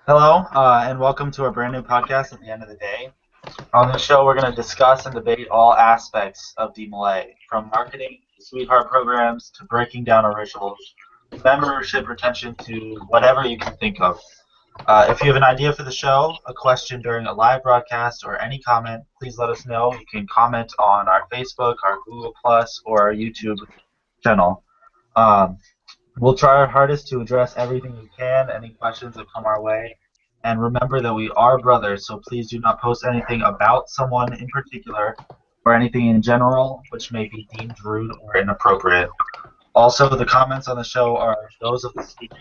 Hello, and welcome to our brand new podcast at the end of the day. On this show, we're going to discuss and debate all aspects of DMLA, from marketing to sweetheart programs to breaking down our rituals, membership retention to whatever you can think of. If you have an idea for the show, a question during a live broadcast, or any comment, please let us know. You can comment on our Facebook, our Google Plus, or our YouTube channel. Um, we'll try our hardest to address everything we can, any questions that come our way. And remember that we are brothers, so please do not post anything about someone in particular or anything in general which may be deemed rude or inappropriate. Also, the comments on the show are those of the speaker,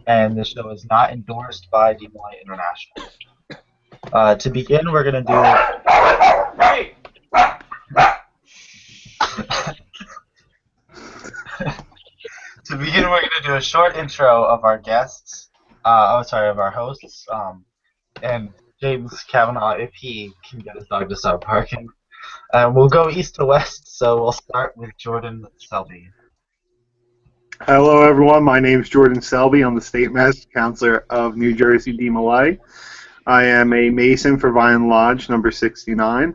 and the show is not endorsed by DMLA International. To begin, we're going to Hey! do a short intro of our guests. Of our hosts. And James Kavanaugh, if he can get his dog to stop barking. We'll go east to west, so we'll start with Jordan Selby. Hello, everyone. My name is Jordan Selby. I'm the State Master Counselor of New Jersey DMLA. I am a Mason for Vine Lodge number 69.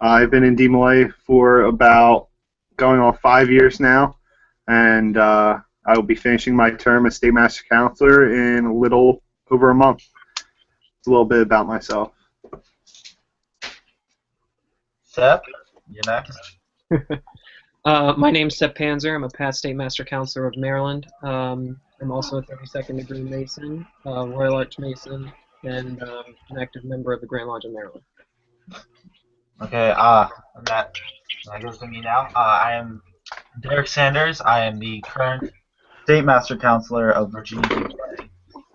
I've been in DMLA for about going on 5 years now, and I will be finishing my term as State Master Counselor in a little over a month. It's a little bit about myself. Seth, you're next. My name's Seth Panzer. I'm a past State Master Counselor of Maryland. I'm also a 32nd degree Mason, Royal Arch Mason, and an active member of the Grand Lodge of Maryland. Okay, that goes to me now. I am Derek Sanders. I am the current State Master Counselor of Virginia DMLA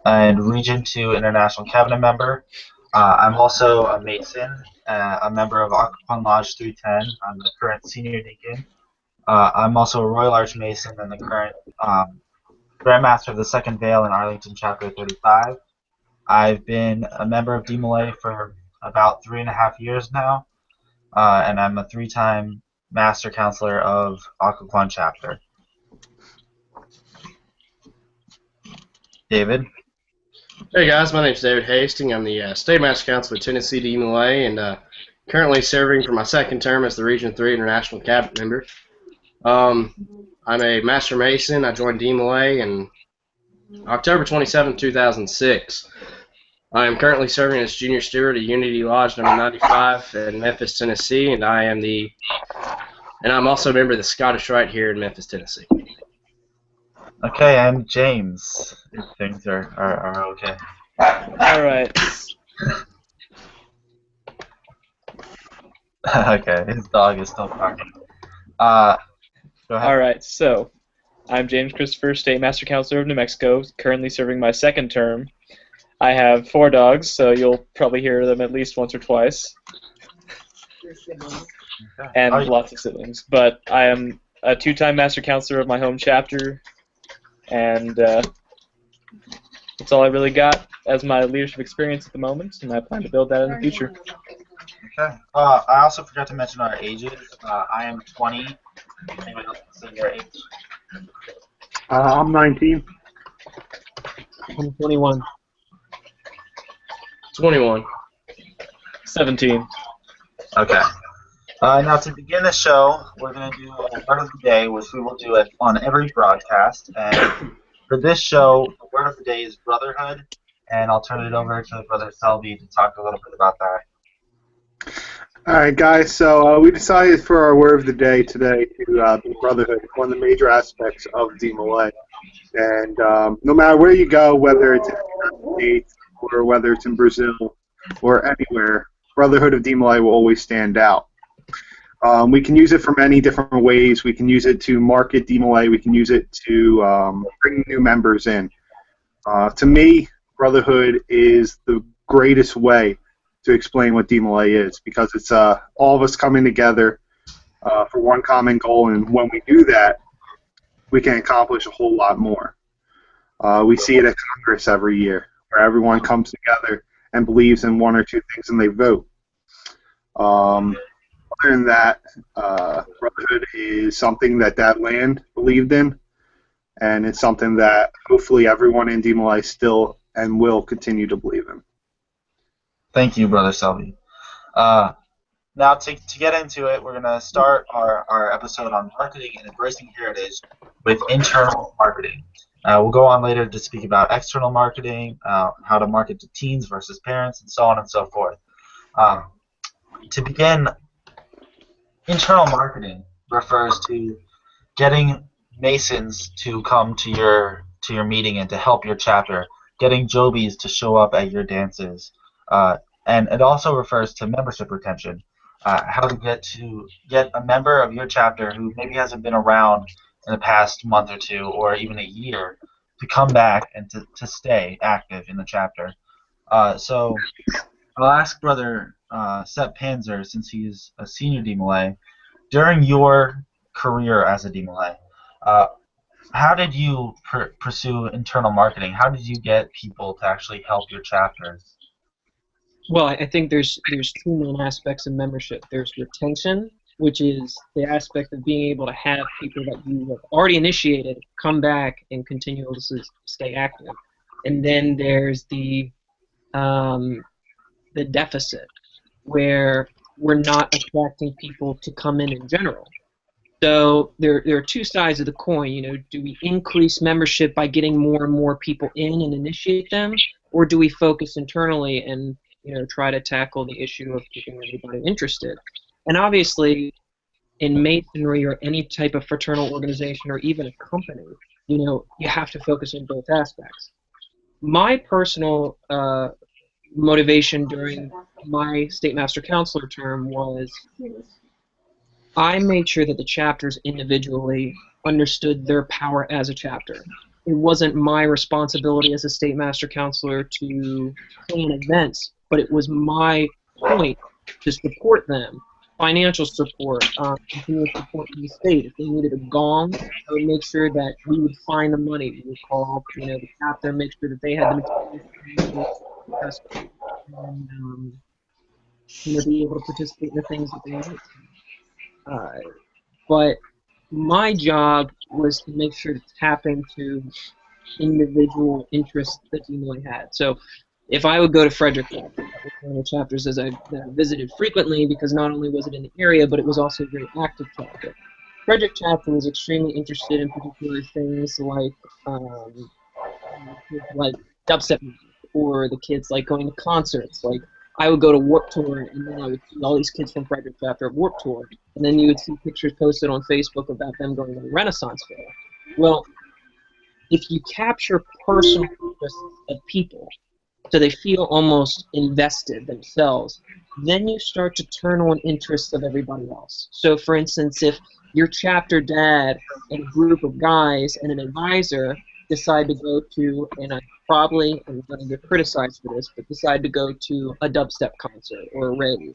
and Region 2 International Cabinet member. I'm also a Mason, a member of Occoquan Lodge 310. I'm the current Senior Deacon. I'm also a Royal Arch Mason and the current Grand Master of the Second Vale in Arlington Chapter 35. I've been a member of DMLA for about 3.5 years now, and I'm a 3-time Master Counselor of Occoquan Chapter. David? Hey guys, my name's David Hastings. I'm the State Master Counselor of Tennessee DMLA and currently serving for my second term as the Region 3 International Cabinet member. I'm a Master Mason. I joined DMLA in October 27, 2006. I am currently serving as Junior Steward at Unity Lodge number 95 in Memphis, Tennessee, and I'm also a member of the Scottish Rite here in Memphis, Tennessee. Okay, and James, if things are okay. All right. Okay, his dog is still barking. Go ahead. All right. So, I'm James Christopher, State Master Counselor of New Mexico, currently serving my second term. I have 4 dogs, so you'll probably hear them at least once or twice, and lots of siblings. But I am a 2-time Master Counselor of my home chapter, and that's all I really got as my leadership experience at the moment, and I plan to build that in the future. Okay. I also forgot to mention our ages. I am 20. Anybody else say your age? I'm 19. I'm 21. 21. 17. Okay. Now to begin the show, we're going to do a word of the day, which we will do it on every broadcast. And for this show, the word of the day is brotherhood, and I'll turn it over to Brother Selby to talk a little bit about that. All right, guys, so we decided for our word of the day today to be brotherhood, one of the major aspects of DMLA. And no matter where you go, whether it's in the United States or whether it's in Brazil or anywhere, brotherhood of DMLA will always stand out. We can use it for many different ways. We can use it to market DMLA. We can use it to bring new members in. To me, brotherhood is the greatest way to explain what DMLA is, because it's all of us coming together for one common goal, and when we do that, we can accomplish a whole lot more. We see it at Congress every year, where everyone comes together and believes in one or two things, and they vote. Other than that, brotherhood is something that land believed in, and it's something that hopefully everyone in DMLA still and will continue to believe in. Thank you, Brother Selby. Now, to get into it, we're going to start our episode on marketing and embracing heritage with internal marketing. We'll go on later to speak about external marketing, how to market to teens versus parents, and so on and so forth. To begin, internal marketing refers to getting Masons to come to your meeting and to help your chapter, getting Jobies to show up at your dances, and it also refers to membership retention. How to get a member of your chapter who maybe hasn't been around in the past month or two or even a year to come back and to stay active in the chapter. So I'll ask Brother Sepp Panzer, since he's a senior DMLA, during your career as a DMLA, how did you pursue internal marketing? How did you get people to actually help your chapters? Well, I think there's two main aspects of membership. There's retention, which is the aspect of being able to have people that you have already initiated come back and continue to stay active. And then there's the deficit, where we're not attracting people to come in general. So there are two sides of the coin. You know, do we increase membership by getting more and more people in and initiate them, or do we focus internally and try to tackle the issue of keeping everybody interested? And obviously, in Masonry or any type of fraternal organization or even a company, you have to focus on both aspects. My personal motivation during my State Master Counselor term was I made sure that the chapters individually understood their power as a chapter. It wasn't my responsibility as a State Master Counselor to plan events, but it was my point to support them. Financial support, continuous support from the state. If they needed a gong, I would make sure that we would find the money. We would call, the chapter, make sure that they had the materials, and be able to participate in the things that they wanted to. But my job was to make sure to tap into individual interests that DMLA had. So if I would go to Frederick Chapter, that was one of the chapters that I visited frequently, because not only was it in the area, but it was also a very active chapter. Frederick Chapter was extremely interested in particular things like dubstep music, or the kids like going to concerts. Like I would go to Warped Tour, and then I would see all these kids from Frederick Chapter of Warped Tour, and then you would see pictures posted on Facebook about them going to the Renaissance Fair. Well, if you capture personal interests of people, so they feel almost invested themselves, then you start to turn on interests of everybody else. So, for instance, if your chapter dad and a group of guys and an advisor decide to go to, and I'm going to get criticized for this, but decide to go to a dubstep concert or a rave,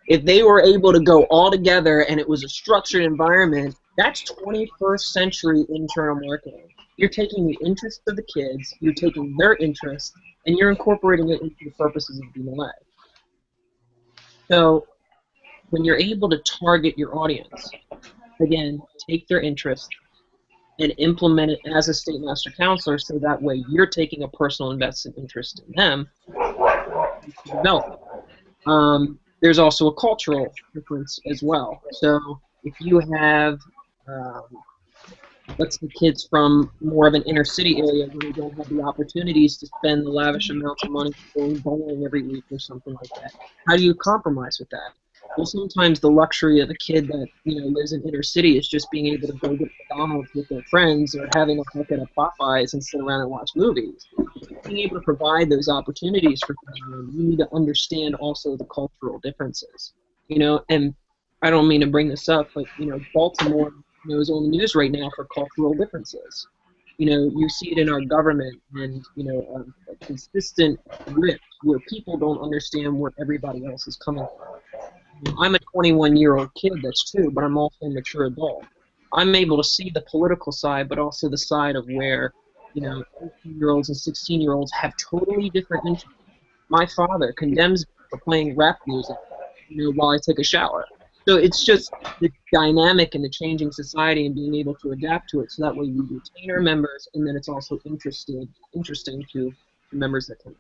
if they were able to go all together and it was a structured environment, that's 21st century internal marketing. You're taking the interests of the kids, you're taking their interests, and you're incorporating it into the purposes of DMLA. So when you're able to target your audience, again, take their interest and implement it as a State Master Counselor, so that way you're taking a personal invested interest in them to develop. There's also a cultural difference as well. So if you have let's say kids from more of an inner city area where they don't have the opportunities to spend the lavish amounts of money going bowling every week or something like that, how do you compromise with that? Well, sometimes the luxury of a kid that lives in inner city is just being able to go get McDonald's with their friends, or having a bucket of Popeyes and sit around and watch movies. Being able to provide those opportunities for them, you need to understand also the cultural differences. And I don't mean to bring this up, but Baltimore is on the news right now for cultural differences. You see it in our government, and a consistent rift where people don't understand where everybody else is coming from. I'm a 21-year-old kid, that's true, but I'm also a mature adult. I'm able to see the political side, but also the side of where 18-year-olds and 16-year-olds have totally different interests. My father condemns me for playing rap music, while I take a shower. So it's just the dynamic and the changing society, and being able to adapt to it, so that way we retain our members, and then it's also interesting to members attend.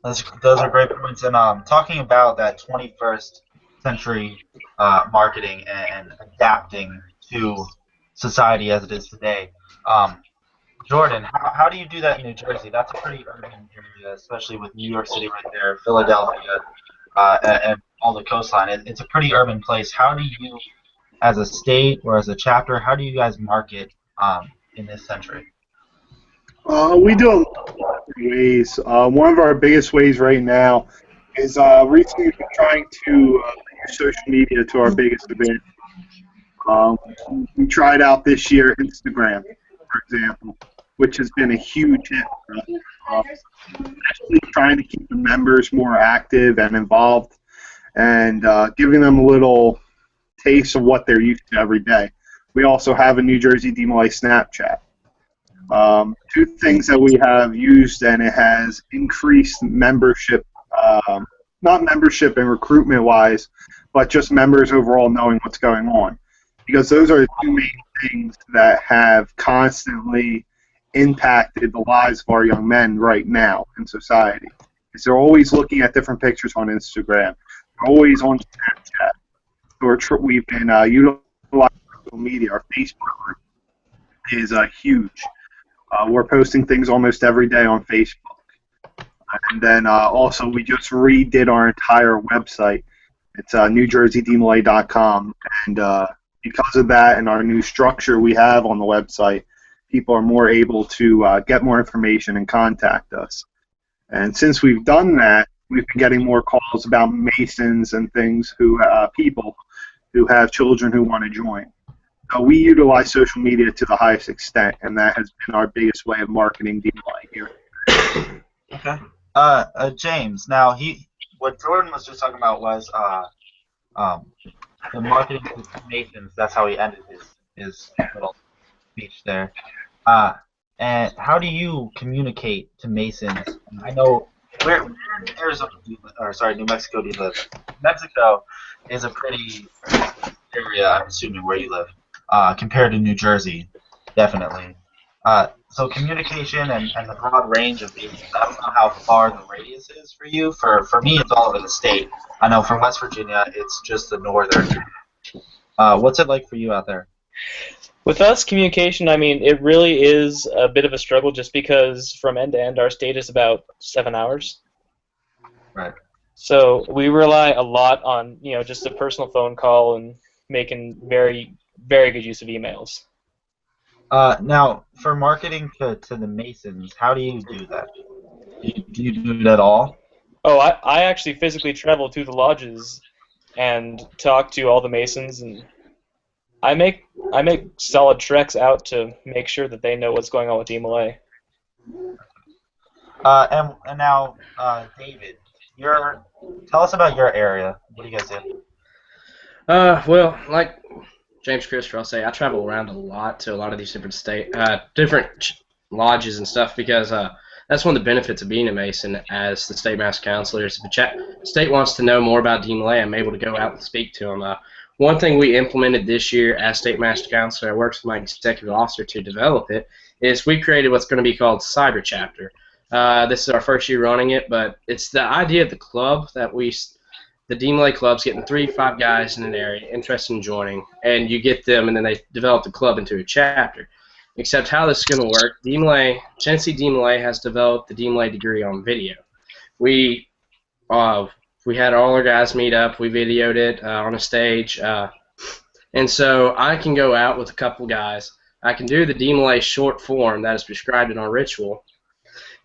Those are great points. And talking about that 21st century marketing and adapting to society as it is today, Jordan, how do you do that in New Jersey? That's a pretty urban area, especially with New York City right there, Philadelphia, and all the coastline. It's a pretty urban place. How do you, as a state or as a chapter, how do you guys market in this century? We do a lot of ways. One of our biggest ways right now is recently we've been trying to use social media to our biggest advantage. We tried out this year Instagram, for example, which has been a huge hit for us. Actually trying to keep the members more active and involved and giving them a little taste of what they're used to every day. We also have a New Jersey DMLA Snapchat. Two things that we have used, and it has increased membership, not membership and recruitment wise, but just members overall knowing what's going on. Because those are the two main things that have constantly impacted the lives of our young men right now in society. Because they're always looking at different pictures on Instagram. They're always on Snapchat. We've been utilizing social media. Our Facebook group is huge. We're posting things almost every day on Facebook. And then also we just redid our entire website. It's NewJerseyDMLA.com. And because of that and our new structure we have on the website, people are more able to get more information and contact us. And since we've done that, we've been getting more calls about Masons and things people who have children who want to join. So we utilize social media to the highest extent, and that has been our biggest way of marketing DMLA here. Okay. James, now what Jordan was just talking about was the marketing to Masons. That's how he ended his little speech there. And how do you communicate to Masons? I know where in Arizona, New Mexico do you live? Mexico is a pretty area, I'm assuming, where you live. Compared to New Jersey, definitely. So communication and the broad range of these, I don't know how far the radius is for you. For me, it's all over the state. I know from West Virginia, it's just the northern. What's it like for you out there? With us, communication, I mean, it really is a bit of a struggle just because from end to end, our state is about 7 hours. Right. So we rely a lot on, just a personal phone call and making very, very good use of emails. Now, for marketing to the Masons, how do you do that? Do you do it at all? Oh, I actually physically travel to the lodges and talk to all the Masons, and I make solid treks out to make sure that they know what's going on with DMLA. And now, David, tell us about your area. What do you guys do? Well, like James Christopher, I'll say I travel around a lot to a lot of these different lodges and stuff because that's one of the benefits of being a Mason as the state master counselor. If the state wants to know more about DMLA, I'm able to go out and speak to them. One thing we implemented this year as state master counselor, I worked with my executive officer to develop it, is we created what's going to be called Cyber Chapter. This is our first year running it, but it's the idea of the club that the DMLA club's getting 3 to 5 guys in an area interested in joining, and you get them, and then they develop the club into a chapter. Except how this is going to work, Tennessee DMLA has developed the DMLA degree on video. We had all our guys meet up, we videoed it on a stage, and so I can go out with a couple guys. I can do the DMLA short form that is prescribed in our ritual,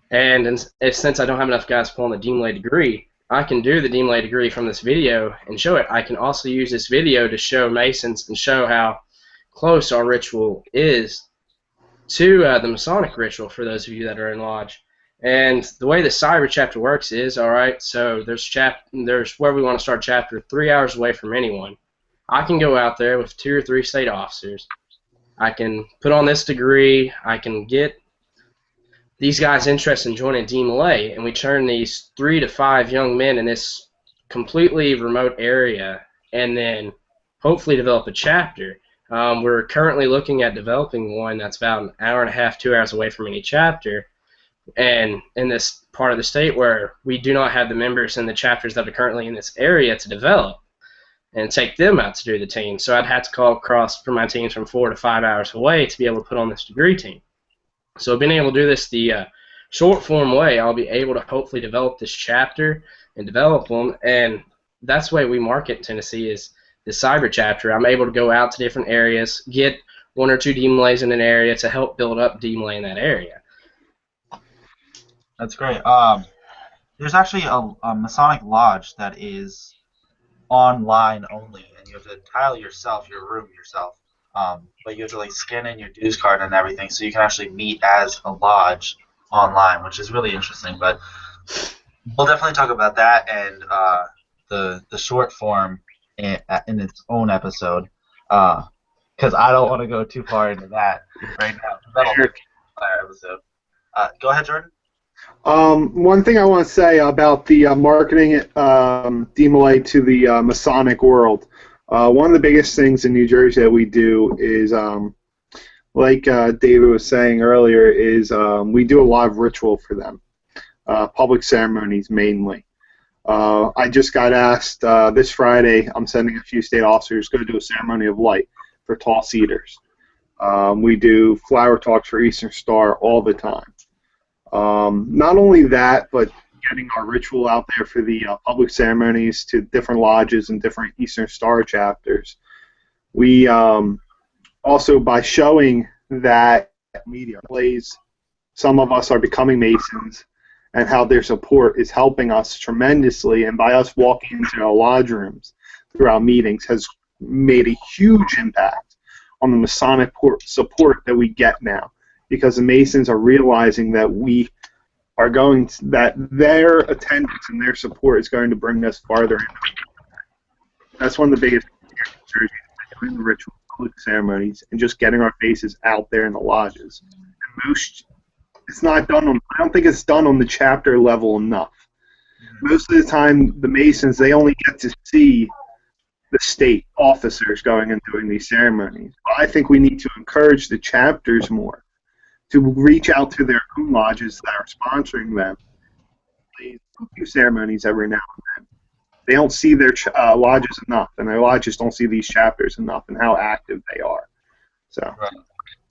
and since I don't have enough guys pulling the DMLA degree, I can do the DMLA degree from this video and show it. I can also use this video to show Masons and show how close our ritual is to the Masonic ritual for those of you that are in lodge. And the way the Cyber Chapter works is, alright, so there's where we want to start chapter 3 hours away from anyone. I can go out there with 2 or 3 state officers. I can put on this degree. I can get these guys interested in joining DMLA, and we turn these 3 to 5 young men in this completely remote area and then hopefully develop a chapter. We're currently looking at developing one that's about an hour and a half, 2 hours away from any chapter. And in this part of the state where we do not have the members in the chapters that are currently in this area to develop and take them out to do the team. So I'd have to call across for my teams from 4 to 5 hours away to be able to put on this degree team. So being able to do this the short form way, I'll be able to hopefully develop this chapter and develop them. And that's the way we market in Tennessee is the cyber chapter. I'm able to go out to different areas, get 1 or 2 DMLAs in an area to help build up DMLA in that area. That's great. There's actually a Masonic Lodge that is online only, and you have to tile your room yourself. But you have to like scan in your dues card and everything, so you can actually meet as a lodge online, which is really interesting. But we'll definitely talk about that and the short form in its own episode, because I don't want to go too far into that right now. That'll be another episode. Go ahead, Jordan. One thing I want to say about the marketing DMLA to the Masonic world. One of the biggest things in New Jersey that we do is, like David was saying earlier, is we do a lot of ritual for them, public ceremonies mainly. I just got asked this Friday, I'm sending a few state officers to go do a ceremony of light for tall cedars. We do flower talks for Eastern Star all the time. Not only that, but getting our ritual out there for the public ceremonies to different lodges and different Eastern Star chapters. We also, by showing that media plays, some of us are becoming Masons, and how their support is helping us tremendously, and by us walking into our lodge rooms through our meetings has made a huge impact on the Masonic support that we get now. Because the Masons are realizing that we are that their attendance and their support is going to bring us farther in. That's one of the biggest things here in Jersey, doing the ritual public ceremonies and just getting our faces out there in the lodges. And it's not done I don't think it's done on the chapter level enough. Most of the time, the Masons, they only get to see the state officers going and doing these ceremonies. I think we need to encourage the chapters more to reach out to their own lodges that are sponsoring them. They do ceremonies every now and then. They don't see their lodges enough, and their lodges don't see these chapters enough and how active they are. So, right.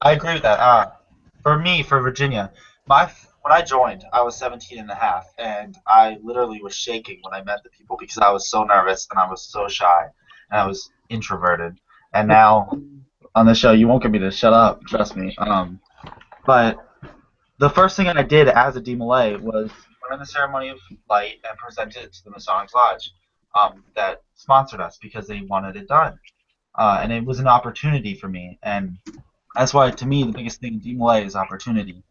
I agree with that. For me, for Virginia, when I joined, I was 17 and a half, and I literally was shaking when I met the people because I was so nervous and I was so shy and I was introverted. And now on the show, you won't get me to shut up, trust me. But the first thing I did as a DMLA was run the ceremony of light and present it to the Masonic Lodge that sponsored us because they wanted it done. And it was an opportunity for me. And that's why, to me, the biggest thing in DMLA is opportunity.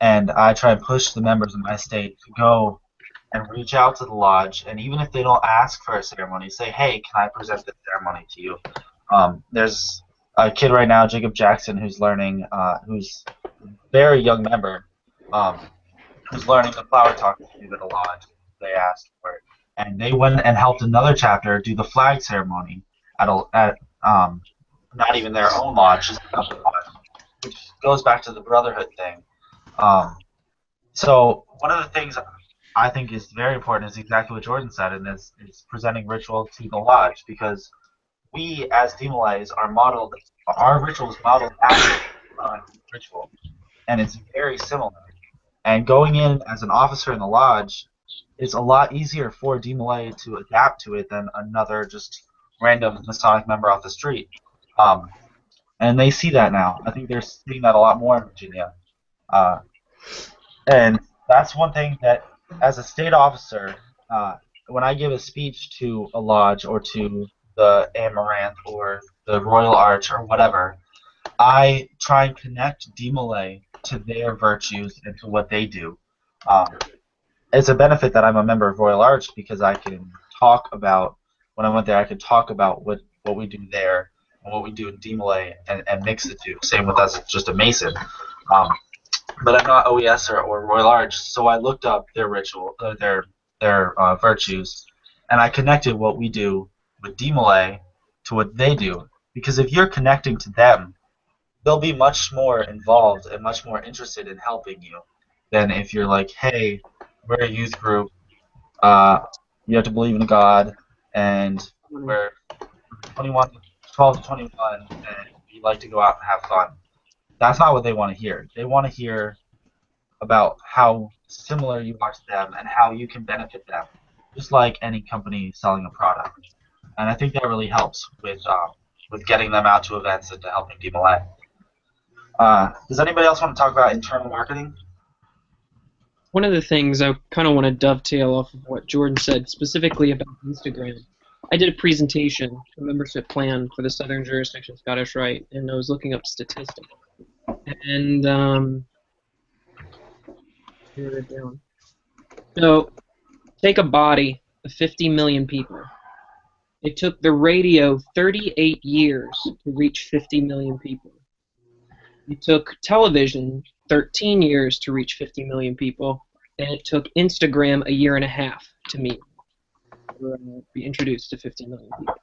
And I try and push the members of my state to go and reach out to the lodge. And even if they don't ask for a ceremony, say, hey, can I present this ceremony to you? There's a kid right now, Jacob Jackson, who's learning, who's a very young member, who's learning the flower talk to do at a lodge. They asked for it, and they went and helped another chapter do the flag ceremony at not even their own lodge, just another lodge, which goes back to the brotherhood thing. So one of the things I think is very important is exactly what Jordan said, and is presenting ritual to the lodge, because we as DMLAs are modeled, our ritual is modeled after ritual, and it's very similar. And going in as an officer in the lodge is a lot easier for a DMLA to adapt to it than another just random Masonic member off the street. And they see that now. I think they're seeing that a lot more in Virginia. And that's one thing that, as a state officer, when I give a speech to a lodge or to the Amaranth or the Royal Arch or whatever, I try and connect DMLA to their virtues and to what they do. It's a benefit that I'm a member of Royal Arch, because I can talk about, when I went there, I could talk about what we do there and what we do in DMLA and mix the two. Same with us, it's just a Mason. But I'm not OES or Royal Arch, so I looked up their ritual, their virtues, and I connected what we do with DMLA to what they do. Because if you're connecting to them, they'll be much more involved and much more interested in helping you than if you're like, hey, we're a youth group. You have to believe in God, and we're 21, 12 to 21, and we like to go out and have fun. That's not what they want to hear. They want to hear about how similar you are to them and how you can benefit them, just like any company selling a product. And I think that really helps with getting them out to events and to helping DMLA. Does anybody else want to talk about internal marketing? One of the things I kind of want to dovetail off of what Jordan said, specifically about Instagram. I did a presentation, a membership plan for the Southern Jurisdiction Scottish Rite, and I was looking up statistics. And here it down. So take a body of 50 million people. It took the radio 38 years to reach 50 million people. It took television 13 years to reach 50 million people, and it took Instagram a year and a half to be introduced to 50 million people.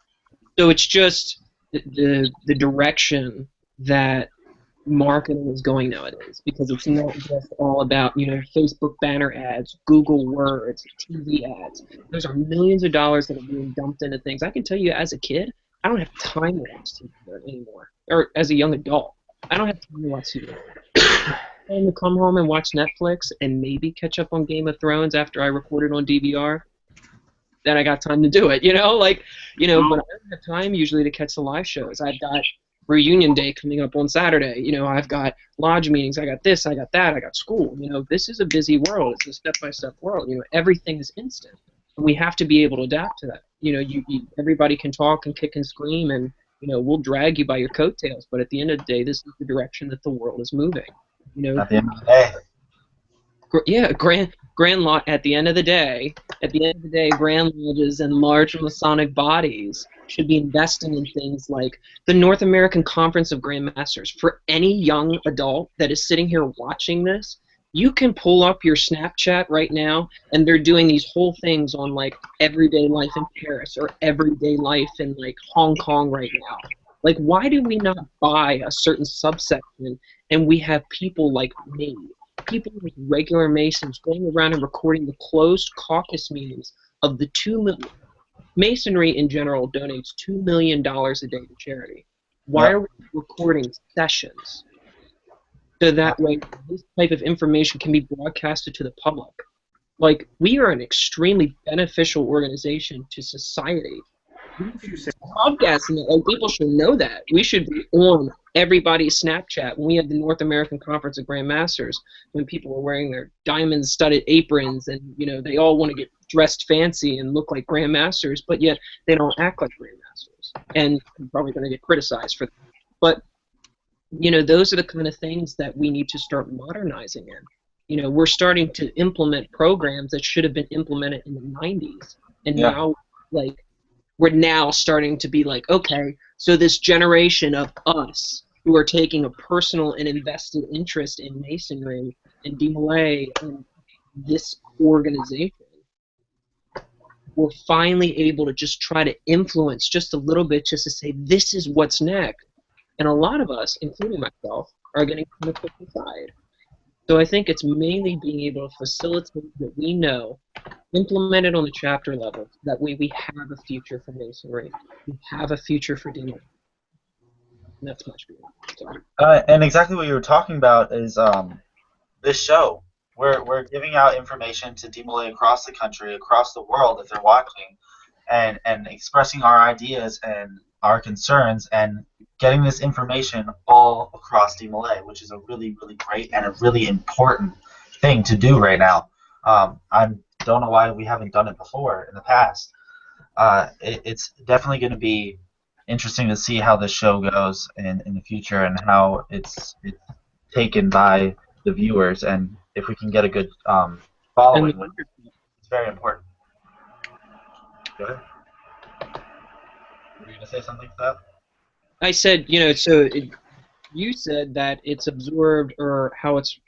So it's just the direction that marketing is going nowadays, because it's not just all about, you know, Facebook banner ads, Google Words, TV ads. Those are millions of dollars that are being dumped into things. I can tell you, as a kid, I don't have time to watch TV anymore, or as a young adult, I don't have time to watch TV. And to come home and watch Netflix and maybe catch up on Game of Thrones after I recorded on DVR, then I got time to do it, you know? Like, you know, but I don't have time usually to catch the live shows. I've got reunion day coming up on Saturday. You know, I've got lodge meetings. I got this, I got that, I got school. You know, this is a busy world. It's a step-by-step world. You know, everything is instant. And we have to be able to adapt to that. You know, everybody can talk and kick and scream, and, you know, we'll drag you by your coattails. But at the end of the day, this is the direction that the world is moving. You know, At the end of the day. Yeah, Grand Lodge. At the end of the day, Grand Lodges and large Masonic bodies should be investing in things like the North American Conference of Grand Masters. For any young adult that is sitting here watching this, you can pull up your Snapchat right now, and they're doing these whole things on, like, everyday life in Paris or everyday life in, like, Hong Kong right now. Like, why do we not buy a certain subsection and we have people like me, people with regular Masons going around and recording the closed caucus meetings of the Masonry in general donates $2 million a day to charity. Why are we recording sessions? So that way this type of information can be broadcasted to the public. Like, we are an extremely beneficial organization to society. Podcasting, like, people should know that. We should be on everybody's Snapchat when we had the North American Conference of Grand Masters, when people were wearing their diamond-studded aprons, and, you know, they all want to get dressed fancy and look like Grand Masters, but yet they don't act like Grand Masters. And I'm probably going to get criticized for that. But, you know, those are the kind of things that we need to start modernizing in. You know, we're starting to implement programs that should have been implemented in the 90s, and now, like, we're now starting to be like, okay, so this generation of us who are taking a personal and invested interest in Masonry and DMLA and this organization, we're finally able to just try to influence just a little bit, just to say, this is what's next. And a lot of us, including myself, are getting kind of put aside. So I think it's mainly being able to facilitate what we know, implement it on the chapter level. That way we have a future for Masonry. We have a future for DMLA. And that's much better. And exactly what you were talking about is this show. We're giving out information to DMLA across the country, across the world if they're watching, and expressing our ideas and our concerns, and getting this information all across DMLA, which is a really, really great and a really important thing to do right now. I don't know why we haven't done it before in the past. It's definitely going to be interesting to see how this show goes in the future, and how it's taken by the viewers, and if we can get a good following. It's very important. Go ahead. Were you going to say something to that? I said, you know, you said that it's absorbed, or how it's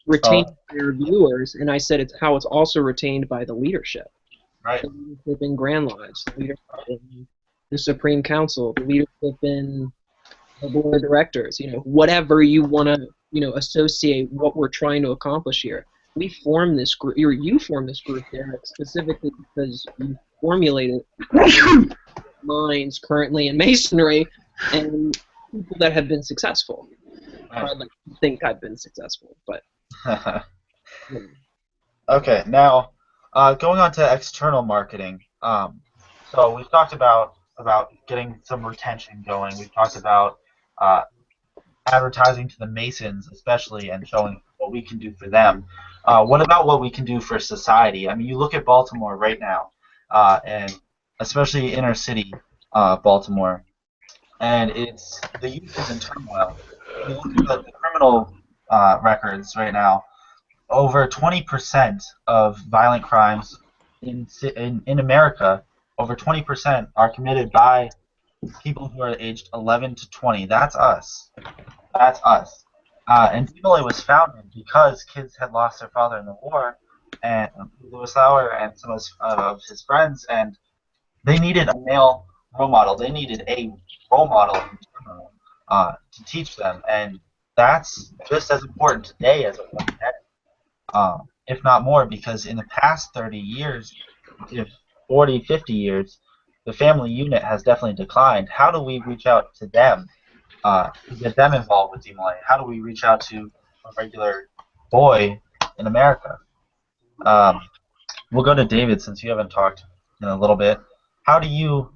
retained by your viewers, and I said it's how it's also retained by the leadership. Right. The leadership in Grand Lodge, the leadership in the Supreme Council, the leadership in the board of directors. You know, whatever you want to associate what we're trying to accomplish here. We formed this group, or you formed this group, Derek, specifically because you formulated minds currently in masonry and people that have been successful. I'd like to think I've been successful, but. Okay, now going on to external marketing. So we've talked about getting some retention going. We've talked about advertising to the Masons, especially, and showing what we can do for them. What about what we can do for society? I mean, you look at Baltimore right now, and especially inner city Baltimore, and the youth is in turmoil. You look at the criminal records right now. Over 20% of violent crimes in America, over 20% are committed by people who are aged 11 to 20. That's us. That's us. And DeMolay was founded because kids had lost their father in the war, and Lewis Lauer and some of his friends, and they needed a male role model. They needed a role model in general, to teach them, and that's just as important today as it was then. If not more, because in the past 30 years, if 40, 50 years, the family unit has definitely declined. How do we reach out to them to get them involved with DeMolay? How do we reach out to a regular boy in America? We'll go to David since you haven't talked in a little bit. How do you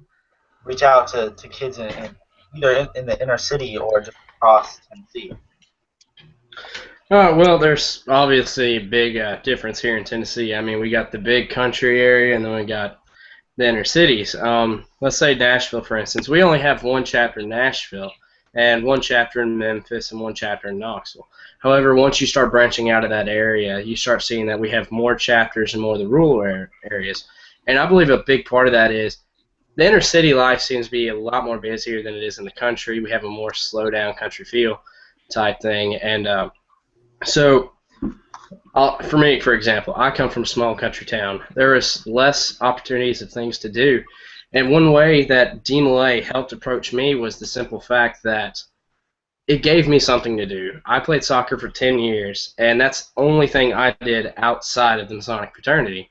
reach out to kids either in the inner city or just across Tennessee? Well, there's obviously a big difference here in Tennessee. I mean, we got the big country area, and then we got the inner cities. Let's say Nashville, for instance. We only have one chapter in Nashville, and one chapter in Memphis, and one chapter in Knoxville. However, once you start branching out of that area, you start seeing that we have more chapters in more of the rural areas. And I believe a big part of that is the inner city life seems to be a lot more busier than it is in the country. We have a more slow down country feel type thing, and so, for me, for example, I come from a small country town. There is less opportunities of things to do. And one way that DeMolay helped approach me was the simple fact that it gave me something to do. I played soccer for 10 years, and that's the only thing I did outside of the Masonic fraternity.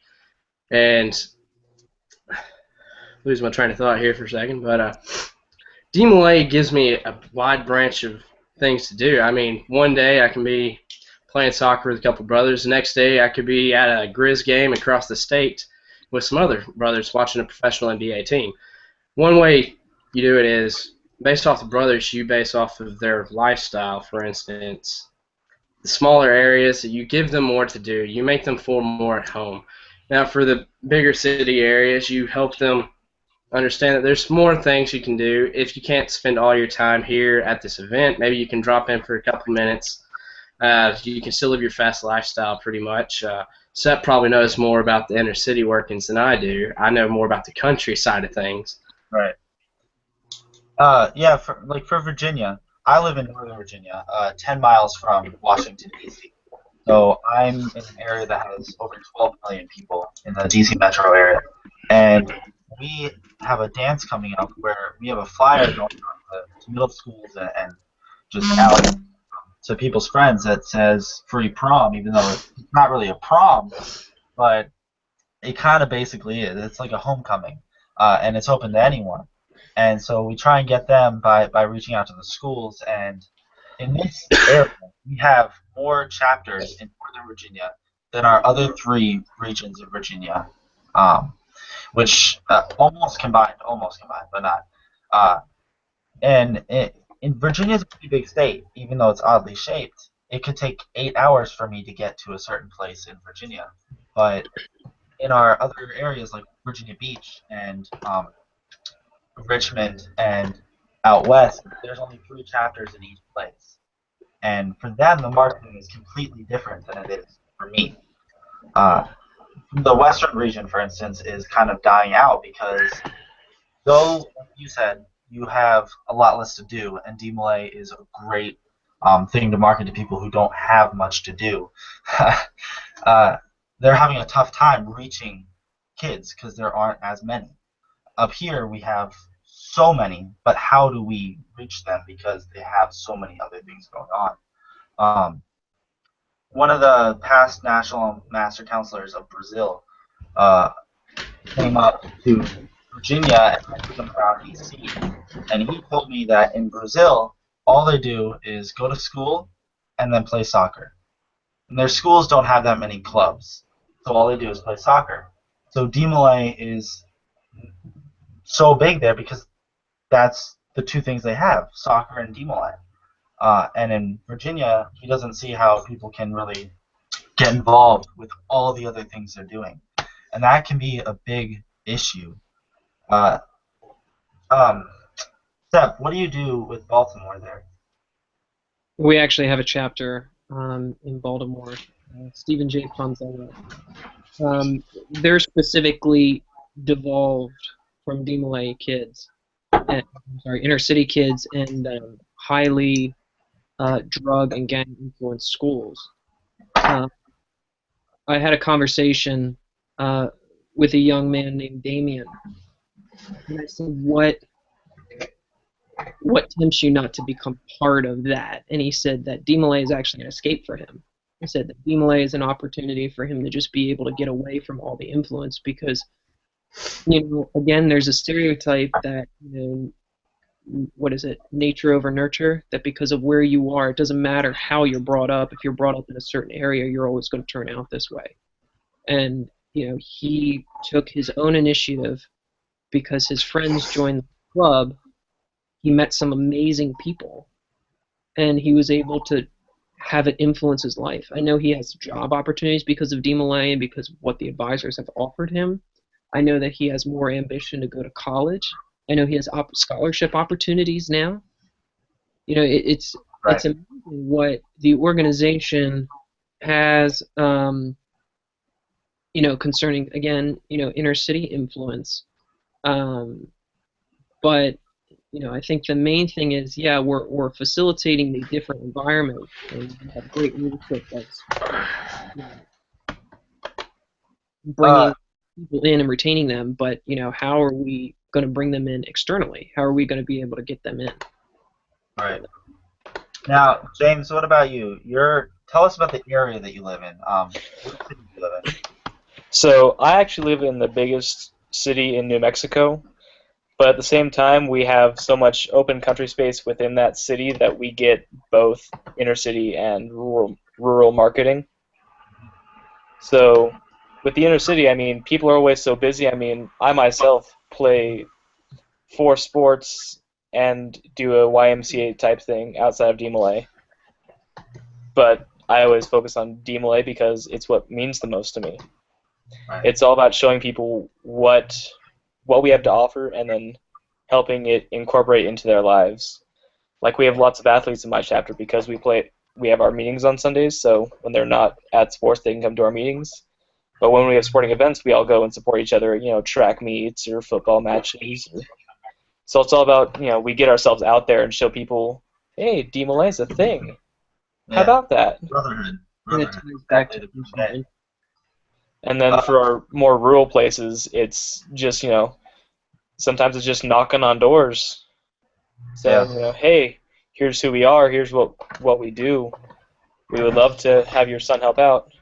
And lose my train of thought here for a second, but DeMolay gives me a wide branch of things to do. I mean, one day I can be playing soccer with a couple brothers. The next day I could be at a Grizz game across the state with some other brothers watching a professional NBA team. One way you do it is based off the brothers, you base off of their lifestyle. For instance, the smaller areas, you give them more to do. You make them feel more at home. Now for the bigger city areas, you help them understand that there's more things you can do. If you can't spend all your time here at this event, maybe you can drop in for a couple minutes. You can still live your fast lifestyle pretty much. Seth probably knows more about the inner city workings than I do. I know more about the country side of things. Right. Yeah, for Virginia, I live in Northern Virginia, 10 miles from Washington, D.C. So I'm in an area that has over 12 million people in the D.C. metro area. And we have a dance coming up where we have a flyer going on to middle schools and just out to people's friends that says free prom, even though it's not really a prom, but it kind of basically is. It's like a homecoming, and it's open to anyone. And so we try and get them by reaching out to the schools. And in this area, we have more chapters in Northern Virginia than our other 3 regions of Virginia, which almost combined, but not. In Virginia is a pretty big state, even though it's oddly shaped. It could take 8 hours for me to get to a certain place in Virginia. But in our other areas like Virginia Beach and Richmond and out west, there's only 3 chapters in each place. And for them, the marketing is completely different than it is for me. The western region, for instance, is kind of dying out because, though, like you said, you have a lot less to do, and DeMolay is a great thing to market to people who don't have much to do. They're having a tough time reaching kids because there aren't as many. Up here, we have so many, but how do we reach them because they have so many other things going on? One of the past national master counselors of Brazil uh, came up to Virginia and I took him around DC, and he told me that in Brazil, all they do is go to school and then play soccer. And their schools don't have that many clubs, so all they do is play soccer. So DMLA is so big there because that's the two things they have, soccer and DMLA. And in Virginia, he doesn't see how people can really get involved with all the other things they're doing. And that can be a big issue. Uh, Seth, what do you do with Baltimore there? We actually have a chapter in Baltimore. Stephen J. Ponzella. They're specifically devolved from DMLA kids, inner city kids, and highly drug and gang influenced schools. I had a conversation with a young man named Damien, and I said, what tempts you not to become part of that? And he said that DMLA is actually an escape for him. He said that DMLA is an opportunity for him to just be able to get away from all the influence because, again, there's a stereotype that, nature over nurture, that because of where you are, it doesn't matter how you're brought up. If you're brought up in a certain area, you're always going to turn out this way. And, he took his own initiative because his friends joined the club. He met some amazing people, and he was able to have it influence his life. I know he has job opportunities because of DMLA and because of what the advisors have offered him. I know that he has more ambition to go to college. I know he has scholarship opportunities now. It's amazing what the organization has, concerning, again, inner city influence. But I think the main thing is, we're facilitating the different environments, and we have great leadership that's bringing people in and retaining them. But how are we going to bring them in externally? How are we going to be able to get them in? Right. Now, James, what about you? Tell us about the area that you live in. What city do you live in? So I actually live in the biggest city in New Mexico. But at the same time, we have so much open country space within that city that we get both inner city and rural marketing. So with the inner city, people are always so busy. I myself play 4 sports and do a YMCA type thing outside of DMLA. But I always focus on DMLA because it's what means the most to me. Right. It's all about showing people what we have to offer and then helping it incorporate into their lives. Like, we have lots of athletes in my chapter because we have our meetings on Sundays, so when they're not at sports, they can come to our meetings. But when we have sporting events, we all go and support each other, track meets or football matches. So it's all about, we get ourselves out there and show people, hey, DMLA is a thing. Yeah. How about that? Brotherhood. And then for our more rural places, it's just, sometimes it's just knocking on doors, saying, hey, here's who we are, here's what we do. We would love to have your son help out.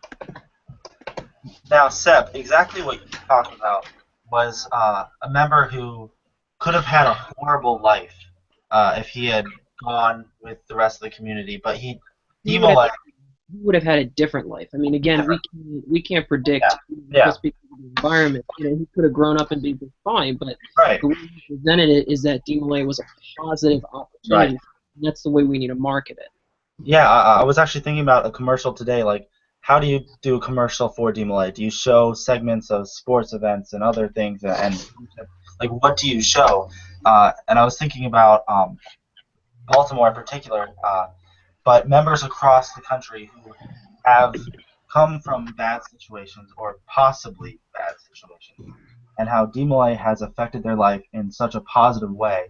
Now, Seb, exactly what you talked about was a member who could have had a horrible life if he had gone with the rest of the community, but he would have had a different life. Again, we can't predict just because of the environment. He could have grown up and been fine, but the way he presented it is that DMLA was a positive opportunity. And that's the way we need to market it. Yeah, I was actually thinking about a commercial today. Like, how do you do a commercial for DMLA? Do you show segments of sports events and other things, and like, what do you show? And I was thinking about Baltimore in particular. But members across the country who have come from bad situations or possibly bad situations, and how DMLA has affected their life in such a positive way,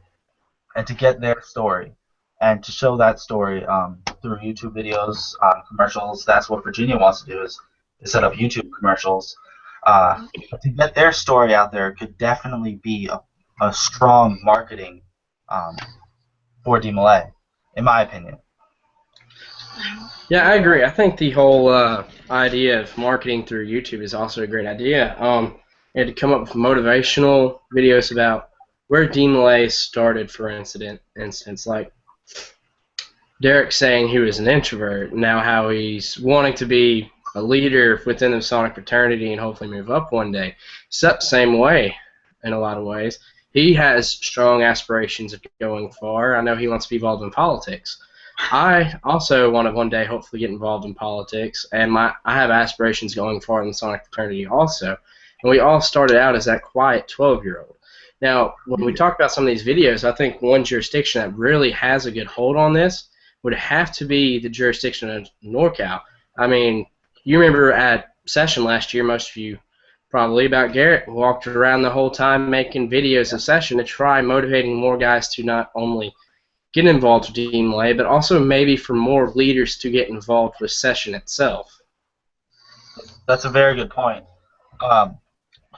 and to get their story and to show that story through YouTube videos, commercials. That's what Virginia wants to do, is set up YouTube commercials. To get their story out there could definitely be a strong marketing for DMLA, in my opinion. Yeah, I agree. I think the whole idea of marketing through YouTube is also a great idea. And to come up with motivational videos about where DMLA started, for instance, like Derek saying he was an introvert, now how he's wanting to be a leader within the Sonic fraternity and hopefully move up one day. It's that same way in a lot of ways. He has strong aspirations of going far. I know he wants to be involved in politics. I also want to one day hopefully get involved in politics, and I have aspirations going far in the Sonic fraternity also. And we all started out as that quiet 12-year-old. Now, when we talk about some of these videos, I think one jurisdiction that really has a good hold on this would have to be the jurisdiction of NorCal. I mean, you remember at session last year, most of you probably, about Garrett walked around the whole time making videos of session to try motivating more guys to not only get involved with DMLA, but also maybe for more leaders to get involved with session itself. That's a very good point. Um,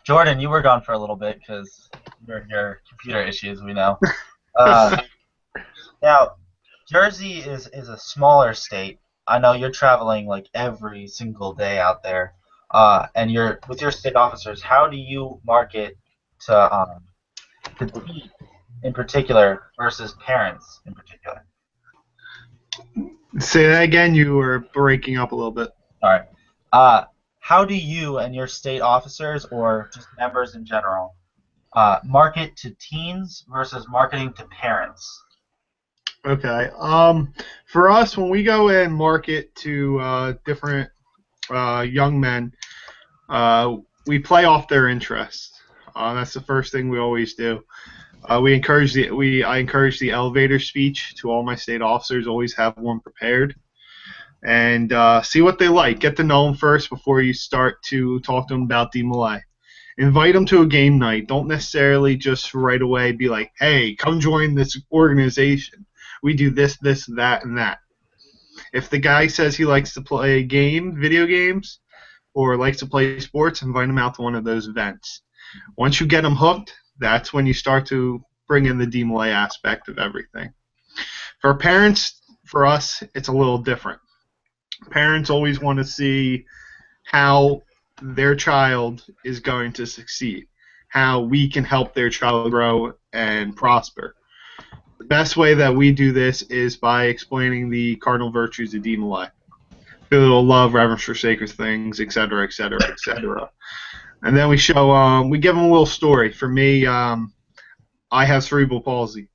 Jordan, you were gone for a little bit because your computer issues, we know. Uh, Now, Jersey is a smaller state. I know you're traveling like every single day out there, and you're with your state officers. How do you market to teens in particular versus parents in particular? Say that again. You were breaking up a little bit. All right. How do you and your state officers or just members in general market to teens versus marketing to parents? Okay. For us, when we go and market to different young men, we play off their interests. That's the first thing we always do. I encourage the elevator speech to all my state officers. Always have one prepared, and see what they like. Get to know them first before you start to talk to them about DMLA. Invite them to a game night. Don't necessarily just right away be like, "Hey, come join this organization. We do this, this, that, and that." If the guy says he likes to play video games, or likes to play sports, invite him out to one of those events. Once you get him hooked, that's when you start to bring in the DMLA aspect of everything. For parents, for us, it's a little different. Parents always want to see how their child is going to succeed, how we can help their child grow and prosper. The best way that we do this is by explaining the cardinal virtues of DMLA. Filial love, reverence for sacred things, etc., etc., etc. And then we give them a little story. For me, I have cerebral palsy.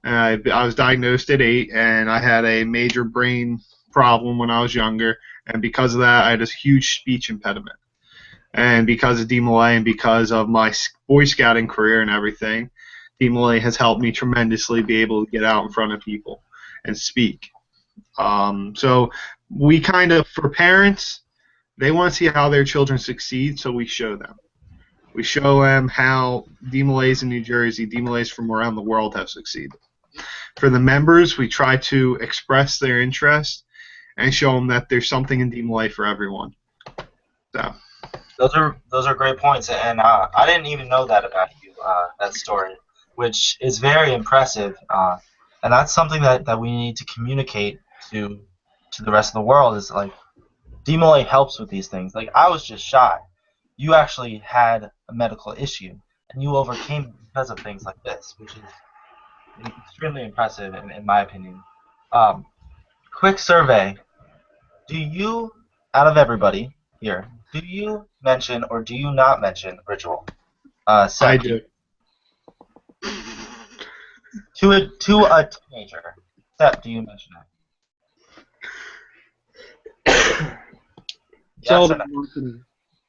I was diagnosed at 8, and I had a major brain problem when I was younger, and because of that, I had this huge speech impediment. And because of DMLA and because of my Boy Scouting career and everything, DMLA has helped me tremendously be able to get out in front of people and speak. So we for parents, they want to see how their children succeed, so we show them. We show them how DMLAs in New Jersey, DMLAs from around the world have succeeded. For the members, we try to express their interest and show them that there's something in DMLA for everyone. So. Those are great points, and I didn't even know that about you, that story, which is very impressive, and that's something that we need to communicate to the rest of the world. Is like DMLA helps with these things. Like I was just shy. You actually had a medical issue, and you overcame it because of things like this, which is extremely impressive in my opinion. Quick survey: do you, out of everybody here, do you mention or do you not mention ritual? I do. To a teenager. Seth, do you mention it? It's all about marketing.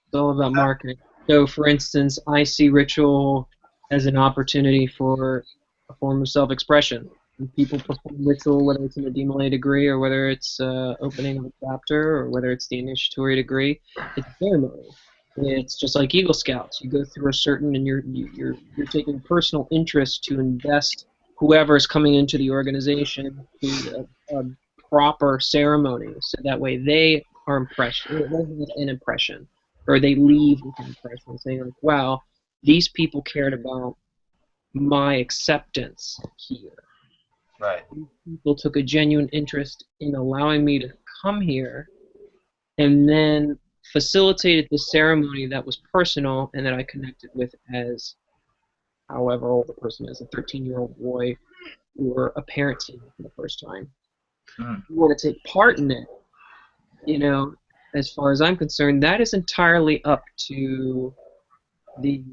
It's all about marketing. So, for instance, I see ritual as an opportunity for a form of self-expression. When people perform ritual, whether it's in a DMLA degree or whether it's opening of a chapter or whether it's the initiatory degree, it's ceremony. It's just like Eagle Scouts. You go through a certain, and you're taking personal interest to invest whoever's coming into the organization to a proper ceremony, so that way they are impressed, or an impression, or they leave with an impression, saying like, "Wow, these people cared about my acceptance here." Right. People took a genuine interest in allowing me to come here and then facilitated the ceremony that was personal and that I connected with as however old the person is, a 13-year-old boy or a parent seeing it for the first time. Mm. You want to take part in it, as far as I'm concerned, that is entirely up to the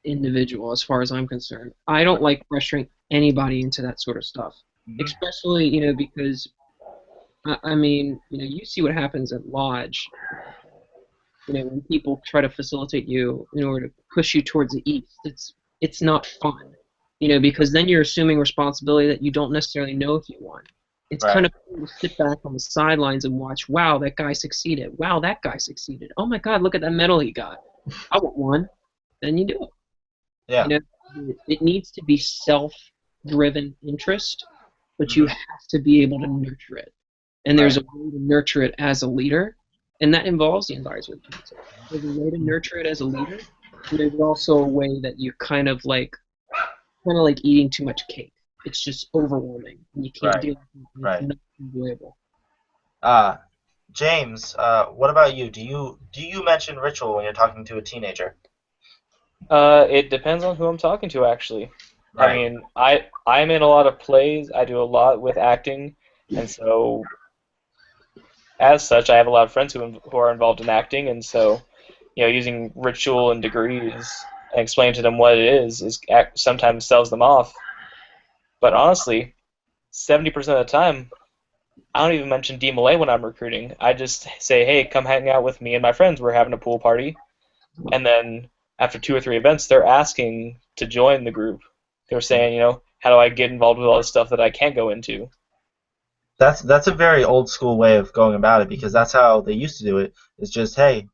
individual as far as I'm concerned. I don't like pressuring anybody into that sort of stuff, especially, because, you see what happens at Lodge, when people try to facilitate you in order to push you towards the east. It's not fun, because then you're assuming responsibility that you don't necessarily know if you won. It's Right. kind of cool to sit back on the sidelines and watch, wow, that guy succeeded. Wow, that guy succeeded. Oh my God, look at that medal he got. I want one. Then you do it. Yeah. It needs to be self-driven interest, but you have to be able to nurture it. And there's a way to nurture it as a leader, and that involves the Advisory Council. There's a way to nurture it as a leader, and there's also a way that you're kind of like eating too much cake. It's just overwhelming, and you can't deal with it. Right. It's not enjoyable. James, what about you? Do you mention ritual when you're talking to a teenager? It depends on who I'm talking to, actually. Right. I mean, I'm in a lot of plays. I do a lot with acting, and so as such, I have a lot of friends who are involved in acting, and so using ritual and degrees and explaining to them what it is sometimes sells them off. But honestly, 70% of the time, I don't even mention DMLA when I'm recruiting. I just say, hey, come hang out with me and my friends. We're having a pool party. And then after 2 or 3 events, they're asking to join the group. They're saying, how do I get involved with all this stuff that I can't go into? That's a very old school way of going about it, because that's how they used to do it. It's just, hey,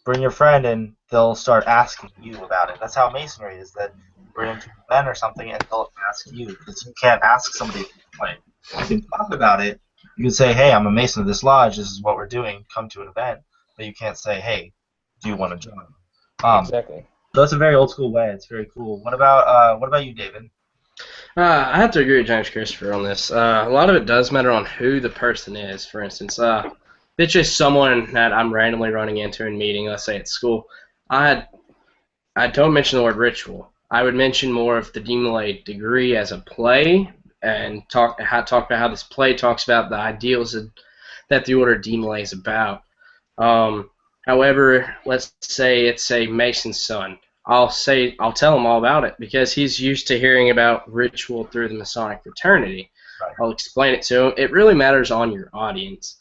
bring your friend and they'll start asking you about it. That's how Masonry is, that you bring them to an event or something and they'll ask you, because you can't ask somebody to play. You can talk about it. You can say, hey, I'm a Mason of this lodge. This is what we're doing. Come to an event. But you can't say, hey, do you want to join? Exactly. So that's a very old school way. It's very cool. What about you, David? I have to agree with James Christopher on this. A lot of it does matter on who the person is. For instance, if it's just someone that I'm randomly running into in a meeting, let's say at school, I don't mention the word ritual. I would mention more of the DMLA degree as a play, and talk about how this play talks about the ideals that the Order of DMLA is about. However, let's say it's a Mason's son. I'll tell him all about it because he's used to hearing about ritual through the Masonic fraternity. Right. I'll explain it to him. It really matters on your audience.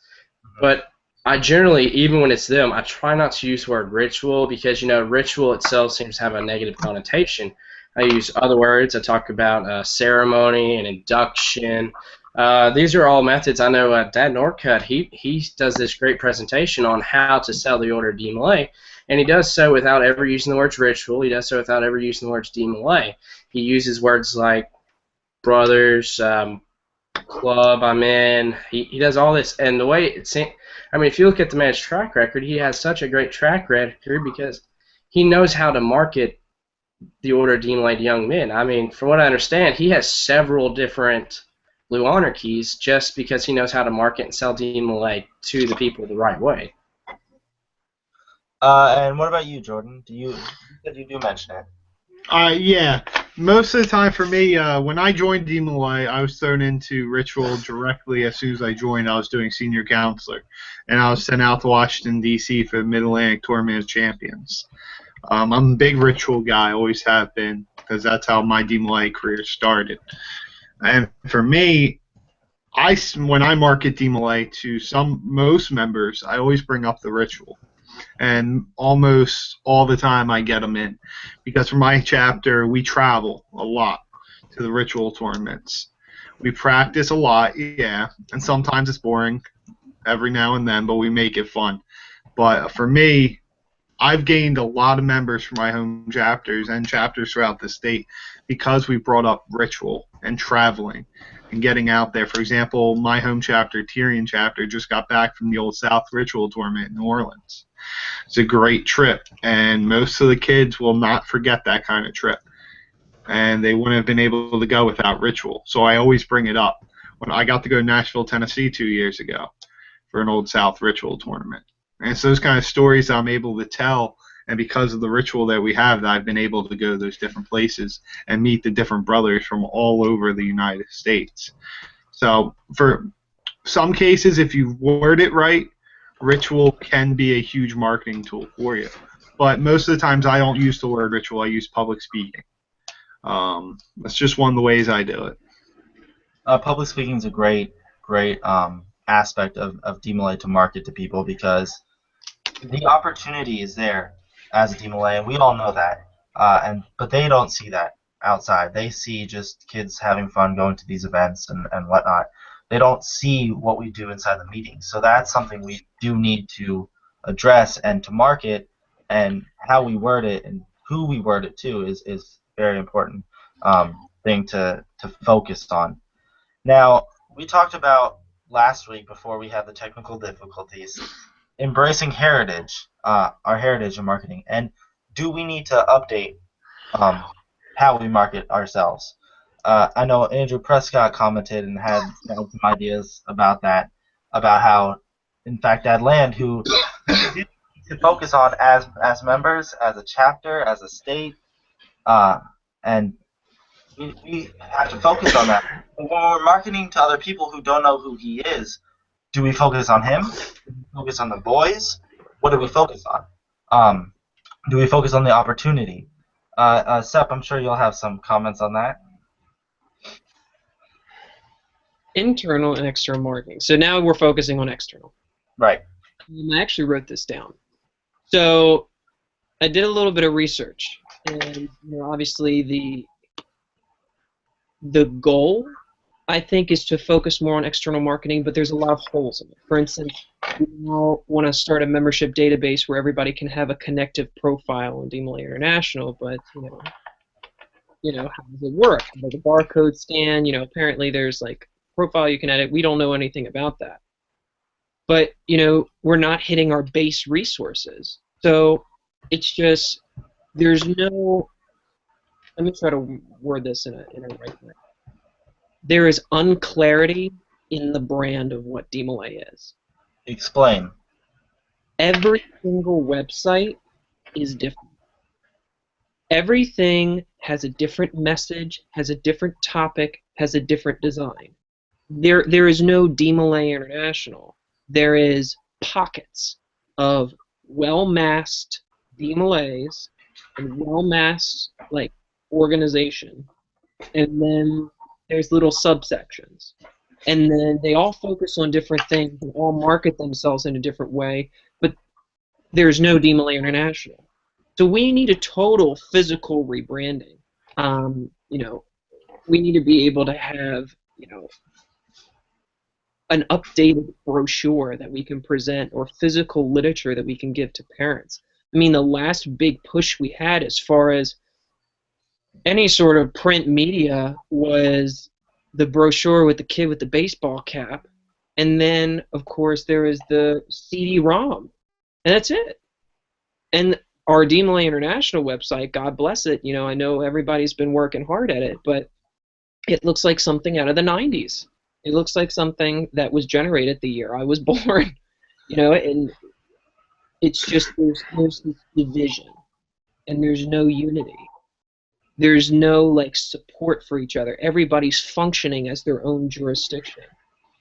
But I generally, even when it's them, I try not to use the word ritual because, ritual itself seems to have a negative connotation. I use other words. I talk about ceremony and induction. These are all methods. I know Dad Norcutt, he does this great presentation on how to sell the Order of DMLA, and he does so without ever using the words ritual. He does so without ever using the words DMLA. He uses words like brothers, club I'm in. He does all this, and the way it seems, if you look at the man's track record, he has such a great track record because he knows how to market the Order of DMLA to young men. From what I understand, he has several different Blue Honor keys just because he knows how to market and sell DMLA to the people the right way. And what about you, Jordan? You said you do mention it. Yeah. Most of the time for me, when I joined DMLA, I was thrown into ritual directly as soon as I joined. I was doing senior counselor, and I was sent out to Washington, D.C. for the Mid-Atlantic Tournament of Champions. I'm a big ritual guy, always have been, because that's how my DMLA career started. And for me, when I market DMLA to most members, I always bring up the ritual. And almost all the time I get them in. Because for my chapter, we travel a lot to the ritual tournaments. We practice a lot, yeah, and sometimes it's boring every now and then, but we make it fun. But for me, I've gained a lot of members for my home chapters and chapters throughout the state because we brought up ritual and traveling and getting out there. For example, my home chapter, Tyrion chapter, just got back from the Old South Ritual Tournament in New Orleans. It's a great trip, and most of the kids will not forget that kind of trip. and they wouldn't have been able to go without Ritual. So I always bring it up. When I got to go to Nashville, Tennessee 2 years ago for an Old South Ritual tournament. And it's those kind of stories I'm able to tell, and because of the ritual that we have, that I've been able to go to those different places and meet the different brothers from all over the United States. So for some cases, if you word it right, Ritual can be a huge marketing tool for you. But most of the times I don't use the word ritual, I use public speaking. That's just one of the ways I do it. Public speaking is a great aspect of DMLA to market to people, because the opportunity is there as a DMLA, and we all know that. But they don't see that outside. They see just kids having fun going to these events and whatnot. They don't see what we do inside the meetings. So that's something we do need to address and to market, and how we word it and who we word it to is very important thing to focus on. Now, we talked about last week, before we had the technical difficulties, embracing heritage, our heritage in marketing, and do we need to update how we market ourselves? I know Andrew Prescott commented and had some ideas about that, about how, in fact, that land who we to focus on as members, as a chapter, as a state, and we have to focus on that. But when we're marketing to other people who don't know who he is, do we focus on him? Do we focus on the boys? What do we focus on? Do we focus on the opportunity? Sep, I'm sure you'll have some comments on that. Internal and external marketing. So now we're focusing on external. Right. I actually wrote this down. So I did a little bit of research, and obviously the goal, I think, is to focus more on external marketing, but there's a lot of holes in it. For instance, we now want to start a membership database where everybody can have a connective profile in DMLA International, but how does it work? How does the barcode scan? Apparently there's like profile you can edit. We don't know anything about that. But we're not hitting our base resources. So it's just there's no. Let me try to word this in a right way. There is unclarity in the brand of what DMLA is. Explain. Every single website is different. Everything has a different message, has a different topic, has a different design. There is no DMLA International. There is pockets of well-masked DMLAs and well-masked organization, and then there's little subsections, and then they all focus on different things and all market themselves in a different way, but there's no DMLA International. So we need a total physical rebranding. We need to be able to have an updated brochure that we can present, or physical literature that we can give to parents. I mean, the last big push we had as far as any sort of print media was the brochure with the kid with the baseball cap, and then of course there is the CD-ROM, and that's it. And our DMLA International website, God bless it, I know everybody's been working hard at it, but it looks like something out of the 90s. It looks like something that was generated the year I was born, and it's just there's this division, and there's no unity. There's no support for each other. Everybody's functioning as their own jurisdiction.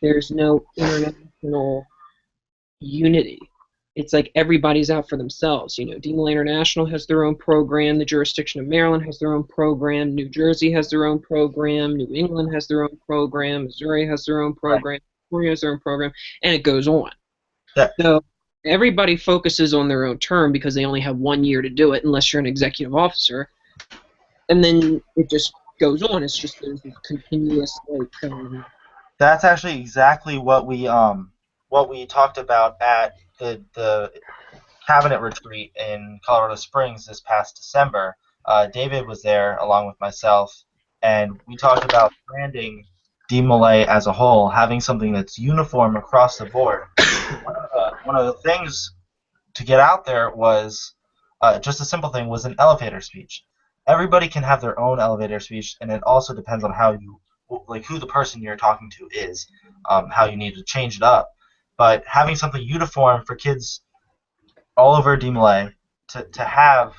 There's no international unity. It's like everybody's out for themselves. DMLA International has their own program. The jurisdiction of Maryland has their own program. New Jersey has their own program. New England has their own program. Missouri has their own program. California has their own program, and it goes on. Yeah. So everybody focuses on their own term because they only have 1 year to do it, unless you're an executive officer. And then it just goes on. It's just there's this continuous That's actually exactly what we talked about at the cabinet retreat in Colorado Springs this past December. David was there along with myself, and we talked about branding DMLA as a whole, having something that's uniform across the board. One of the things to get out there was just a simple thing, was an elevator speech. everybody can have their own elevator speech, and it also depends on how you, like, who the person you're talking to is, how you need to change it up. But having something uniform for kids all over DMLA to have,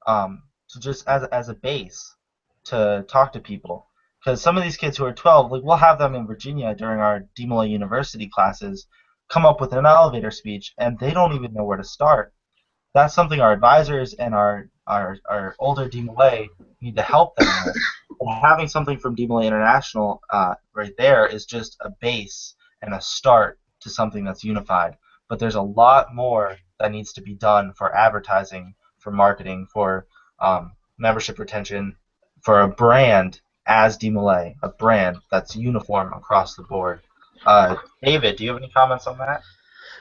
to just as a base to talk to people. Because some of these kids who are 12, like, we'll have them in Virginia during our DMLA University classes come up with an elevator speech, and they don't even know where to start. That's something our advisors and our older DMLA need to help them with. And having something from DMLA International right there is just a base and a start to something that's unified. But there's a lot more that needs to be done for advertising, for marketing, for membership retention, for a brand as DMLA, a brand that's uniform across the board. David, do you have any comments on that?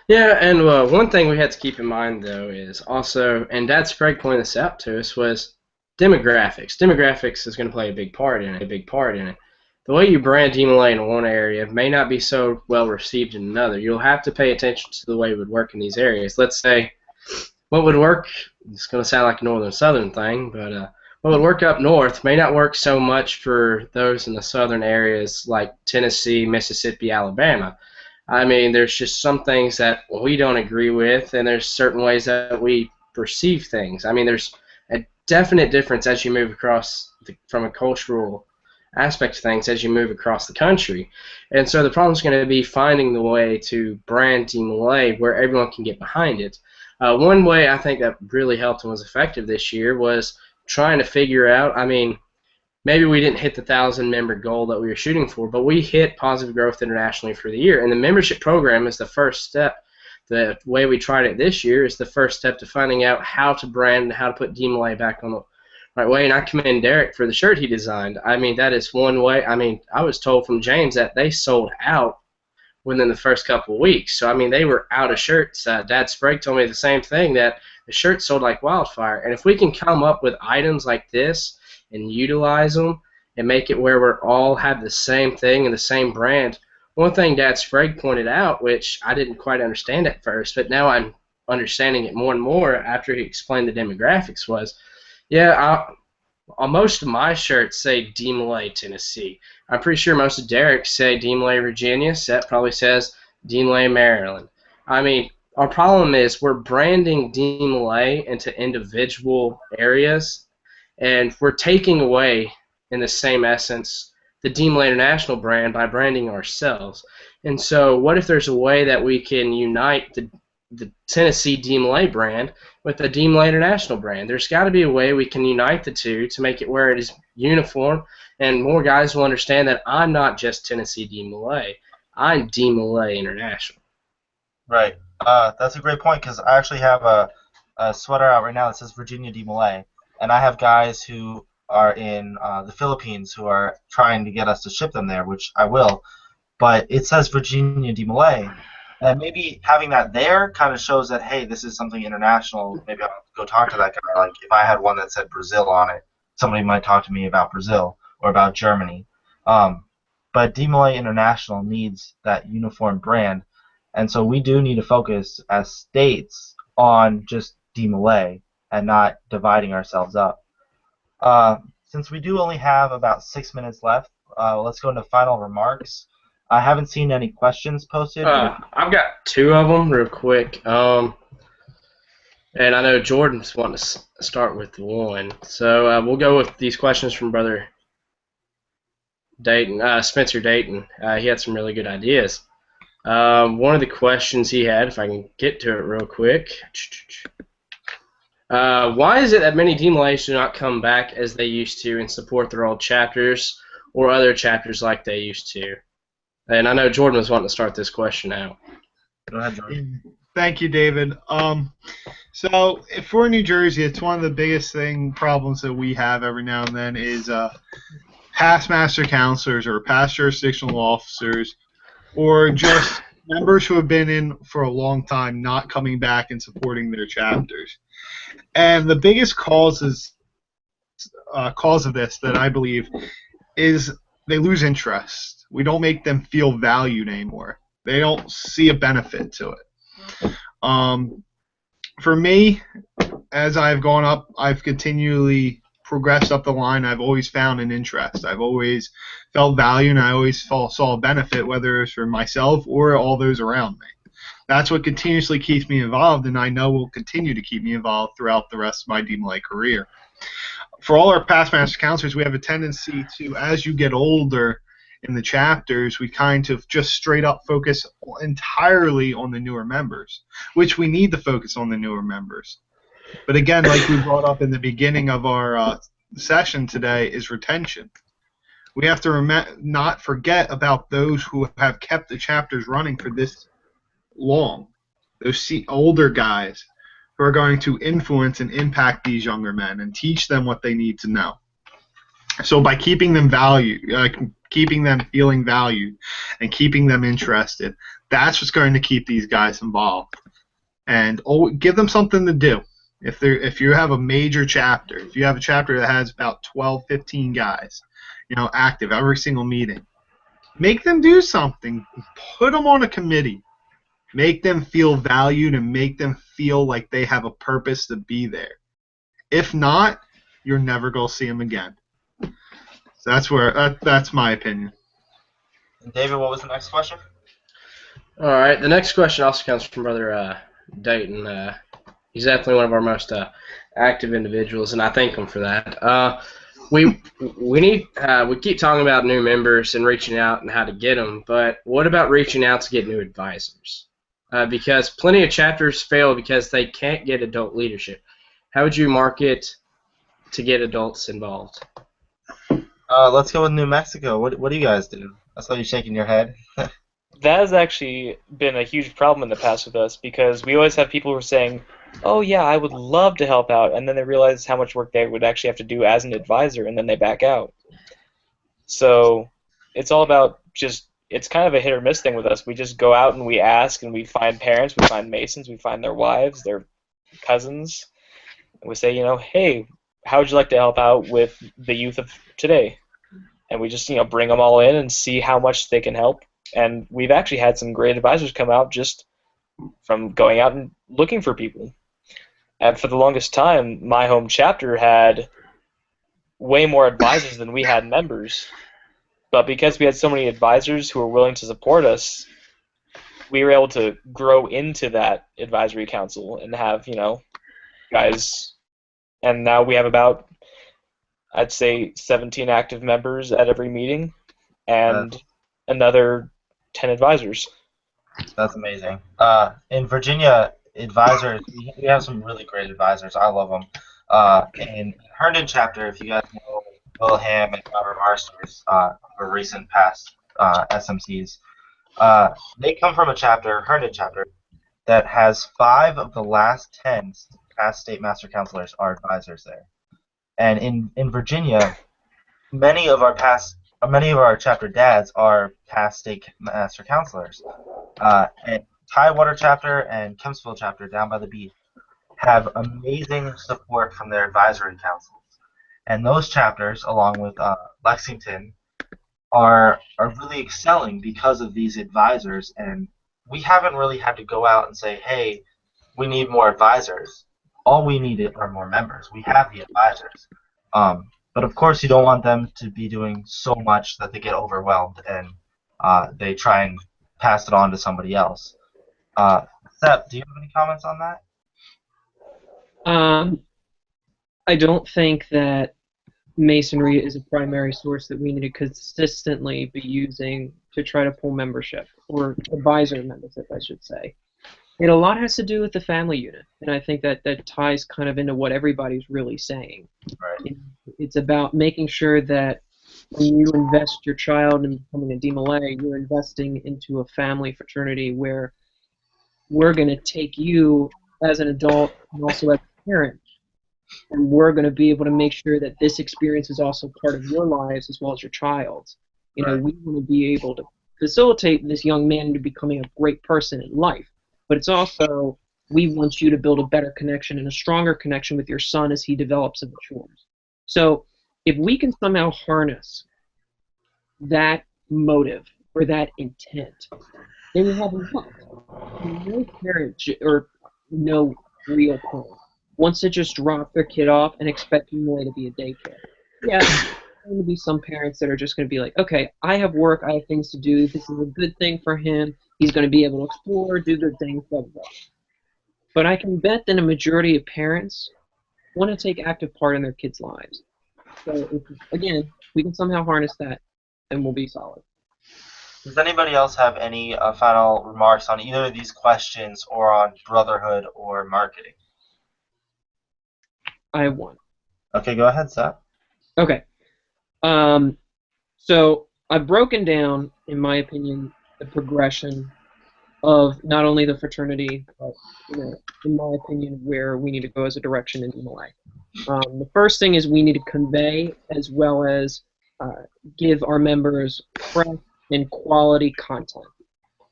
Yeah, and one thing we had to keep in mind, though, is also, and Dad Sprague pointed this out to us, was demographics. Demographics is going to play a big part in it. The way you brand DMLA in one area may not be so well received in another. You'll have to pay attention to the way it would work in these areas. Let's say what would work, it's going to sound like a northern-southern thing, but what would work up north may not work so much for those in the southern areas like Tennessee, Mississippi, Alabama. I mean, there's just some things that we don't agree with, and there's certain ways that we perceive things. I mean, there's a definite difference as you move across from a cultural aspect of things as you move across the country. And so the problem is going to be finding the way to brand DMLA where everyone can get behind it. One way I think that really helped and was effective this year was trying to figure out, I mean, maybe we didn't hit the 1,000-member goal that we were shooting for, but we hit Positive Growth internationally for the year. And the membership program is the first step. The way we tried it this year is the first step to finding out how to brand and how to put DMLA back on the right way. And I commend Derek for the shirt he designed. I mean, that is one way. I mean, I was told from James that they sold out within the first couple of weeks. So, I mean, they were out of shirts. Dad Sprague told me the same thing, that the shirts sold like wildfire. And if we can come up with items like this and utilize them and make it where we're all have the same thing and the same brand. One thing Dad Sprague pointed out, which I didn't quite understand at first, but now I'm understanding it more and more after he explained the demographics, was, yeah, most of my shirts say DMLA Tennessee. I'm pretty sure most of Derek's say DMLA Virginia. Seth probably says DMLA Maryland. I mean, our problem is we're branding DMLA into individual areas, and we're taking away, in the same essence, the DMLA International brand by branding ourselves. And so what if there's a way that we can unite the Tennessee DMLA brand with the DMLA International brand? There's got to be a way we can unite the two to make it where it is uniform, and more guys will understand that I'm not just Tennessee DMLA, I'm DMLA International. Right. That's a great point, because I actually have a sweater out right now that says Virginia DMLA. And I have guys who are in the Philippines who are trying to get us to ship them there, which I will. But it says Virginia DMLA. And maybe having that there kind of shows that, hey, this is something international. Maybe I'll go talk to that guy. Like, if I had one that said Brazil on it, somebody might talk to me about Brazil or about Germany. But DMLA International needs that uniform brand. And so we do need to focus as states on just DMLA and not dividing ourselves up. Since we do only have about 6 minutes left, let's go into final remarks. I haven't seen any questions posted. I've got two of them real quick. And I know Jordan's wanting to start with one. So we'll go with these questions from Brother Dayton, Spencer Dayton. He had some really good ideas. One of the questions he had, if I can get to it real quick. Why is it that many DMLAs do not come back as they used to and support their old chapters or other chapters like they used to? And I know Jordan was wanting to start this question out. Go ahead, Jordan. Thank you, David. So for New Jersey, it's one of the biggest problems that we have every now and then is past master counselors or past jurisdictional officers or just members who have been in for a long time not coming back and supporting their chapters. And the biggest cause of this that I believe is they lose interest. We don't make them feel valued anymore. They don't see a benefit to it. For me, as I've gone up, I've continually progressed up the line, I've always found an interest. I've always felt value, and I always saw a benefit, whether it's for myself or all those around me. That's what continuously keeps me involved, and I know will continue to keep me involved throughout the rest of my DMLA career. For all our past master counselors, we have a tendency to, as you get older in the chapters, we kind of just straight up focus entirely on the newer members, which we need to focus on the newer members. But again, like we brought up in the beginning of our session today, is retention. We have to not forget about those who have kept the chapters running for this long, those older guys who are going to influence and impact these younger men and teach them what they need to know. So by keeping them keeping them feeling valued and keeping them interested, that's what's going to keep these guys involved. And give them something to do. If you have a major chapter, if you have a chapter that has about 12, 15 guys, active every single meeting, make them do something. Put them on a committee. Make them feel valued and make them feel like they have a purpose to be there. If not, you're never going to see them again. So that's my opinion. And David, what was the next question? All right, the next question also comes from Brother Dayton. He's definitely one of our most active individuals, and I thank him for that. We keep talking about new members and reaching out and how to get them, but what about reaching out to get new advisors? Because plenty of chapters fail because they can't get adult leadership. How would you market to get adults involved? Let's go with New Mexico. What do you guys do? I saw you shaking your head. That has actually been a huge problem in the past with us, because we always have people who are saying, oh yeah, I would love to help out, and then they realize how much work they would actually have to do as an advisor, and then they back out. So it's all about it's kind of a hit or miss thing with us. We just go out and we ask, and we find parents, we find Masons, we find their wives, their cousins, and we say, hey, how would you like to help out with the youth of today? And we just, bring them all in and see how much they can help. And we've actually had some great advisors come out just from going out and looking for people. And for the longest time, my home chapter had way more advisors than we had members. But because we had so many advisors who were willing to support us, we were able to grow into that advisory council and have, guys. And now we have about, I'd say, 17 active members at every meeting and another 10 advisors. That's amazing. In Virginia, advisors, we have some really great advisors. I love them. In Herndon chapter, if you guys know Will Ham and Robert Marsters, who are recent past SMCs, they come from a chapter, Herndon chapter, that has 5 of the last 10 past state master counselors are advisors there. And in Virginia, many of our chapter dads are past state master counselors. And Tidewater chapter and Kempsville chapter down by the beach have amazing support from their advisory councils. And those chapters, along with Lexington, are really excelling because of these advisors. And we haven't really had to go out and say, hey, we need more advisors. All we need are more members. We have the advisors. But of course, you don't want them to be doing so much that they get overwhelmed and they try and pass it on to somebody else. Seth, do you have any comments on that? I don't think that Masonry is a primary source that we need to consistently be using to try to pull membership, or advisor membership, I should say. And a lot has to do with the family unit, and I think that ties kind of into what everybody's really saying. Right. It's about making sure that when you invest your child in becoming a DMLA, you're investing into a family fraternity where we're going to take you as an adult and also as a parent, and we're going to be able to make sure that this experience is also part of your lives as well as your child's. We want to be able to facilitate this young man into becoming a great person in life. But it's also, we want you to build a better connection and a stronger connection with your son as he develops and matures. So if we can somehow harness that motive or that intent, then we have enough. No parent or no real parent wants to just drop their kid off and expect Demolay to be a daycare. Yeah, there's going to be some parents that are just going to be like, okay, I have work, I have things to do, this is a good thing for him, he's going to be able to explore, do good things, blah, blah, blah. But I can bet that a majority of parents want to take active part in their kids' lives. So, again, we can somehow harness that, and we'll be solid. Does anybody else have any final remarks on either of these questions or on brotherhood or marketing? I have one. Okay, go ahead, Seth. Okay. So I've broken down, in my opinion, the progression of not only the fraternity, but, in my opinion, where we need to go as a direction in MLA. The first thing is we need to convey as well as give our members fresh and quality content.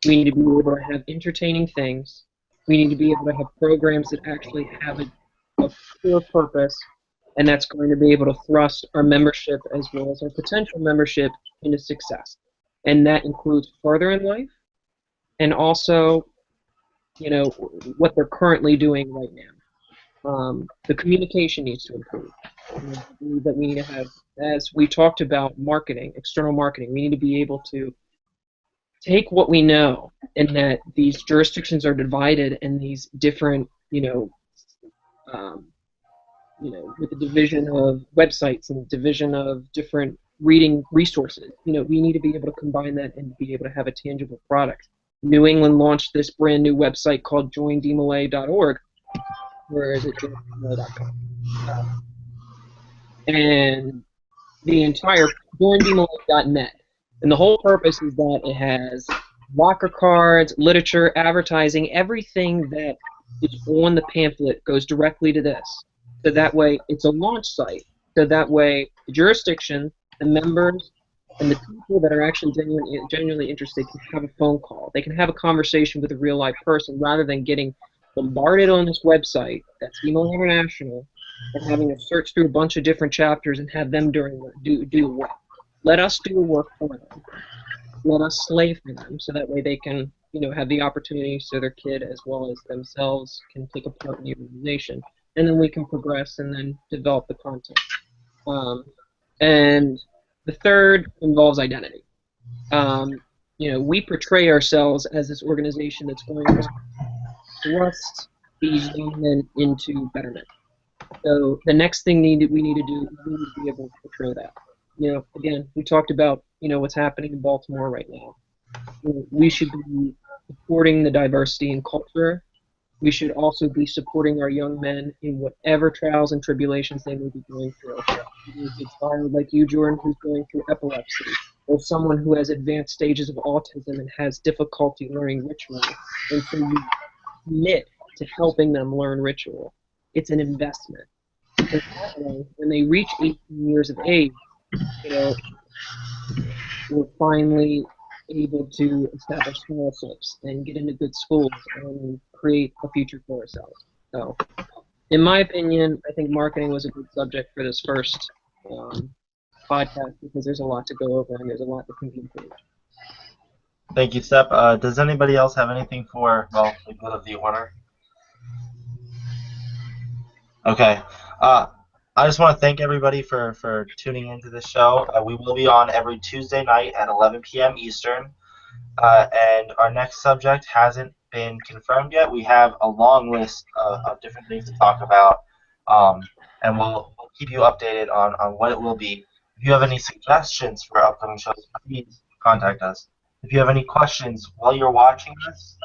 We need to be able to have entertaining things. We need to be able to have programs that actually have a clear purpose, and that's going to be able to thrust our membership as well as our potential membership into success. And that includes further in life, and also, what they're currently doing right now. The communication needs to improve. I believe that we need to have, as we talked about marketing, external marketing, we need to be able to take what we know, and that these jurisdictions are divided and these different, with the division of websites and division of different reading resources, we need to be able to combine that and be able to have a tangible product. New England launched this brand new website called joindemolay.org, or is it joindemolay.com? And the entire joindemolay.net. And the whole purpose is that it has locker cards, literature, advertising, everything that is on the pamphlet goes directly to this. So that way, it's a launch site. So that way, the jurisdiction, the members, and the people that are actually genuinely interested can have a phone call. They can have a conversation with a real-life person rather than getting bombarded on this website that's Emo International and having to search through a bunch of different chapters and have them do the work. Let us do the work for them. Let us slave for them, so that way they can, have the opportunity so their kid as well as themselves can take a part in the organization. And then we can progress and then develop the content. And the third involves identity. We portray ourselves as this organization that's going to thrust these young men into betterment. So the next thing we need to do is we need to be able to portray that. Again, we talked about, what's happening in Baltimore right now. We should be supporting the diversity in culture. We should also be supporting our young men in whatever trials and tribulations they may be going through. It's someone like you, Jordan, who's going through epilepsy, or someone who has advanced stages of autism and has difficulty learning ritual. And so you commit to helping them learn ritual. It's an investment. Because that way, when they reach 18 years of age, we're finally able to establish scholarships and get into good schools and create a future for ourselves. So, in my opinion, I think marketing was a good subject for this first podcast because there's a lot to go over and there's a lot to communicate. Thank you, Sep. Does anybody else have anything for, the good of the order? Okay. I just want to thank everybody for tuning into this show. We will be on every Tuesday night at 11 p.m. Eastern, and our next subject hasn't been confirmed yet. We have a long list of different things to talk about, and we'll keep you updated on what it will be. If you have any suggestions for upcoming shows, please contact us. If you have any questions while you're watching this,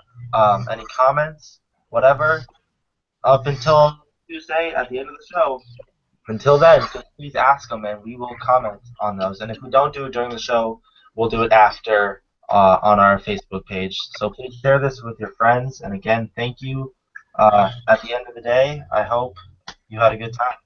any comments, whatever, up until Tuesday at the end of the show. Until then, please ask them, and we will comment on those. And if we don't do it during the show, we'll do it after on our Facebook page. So please share this with your friends. And again, thank you. At the end of the day, I hope you had a good time.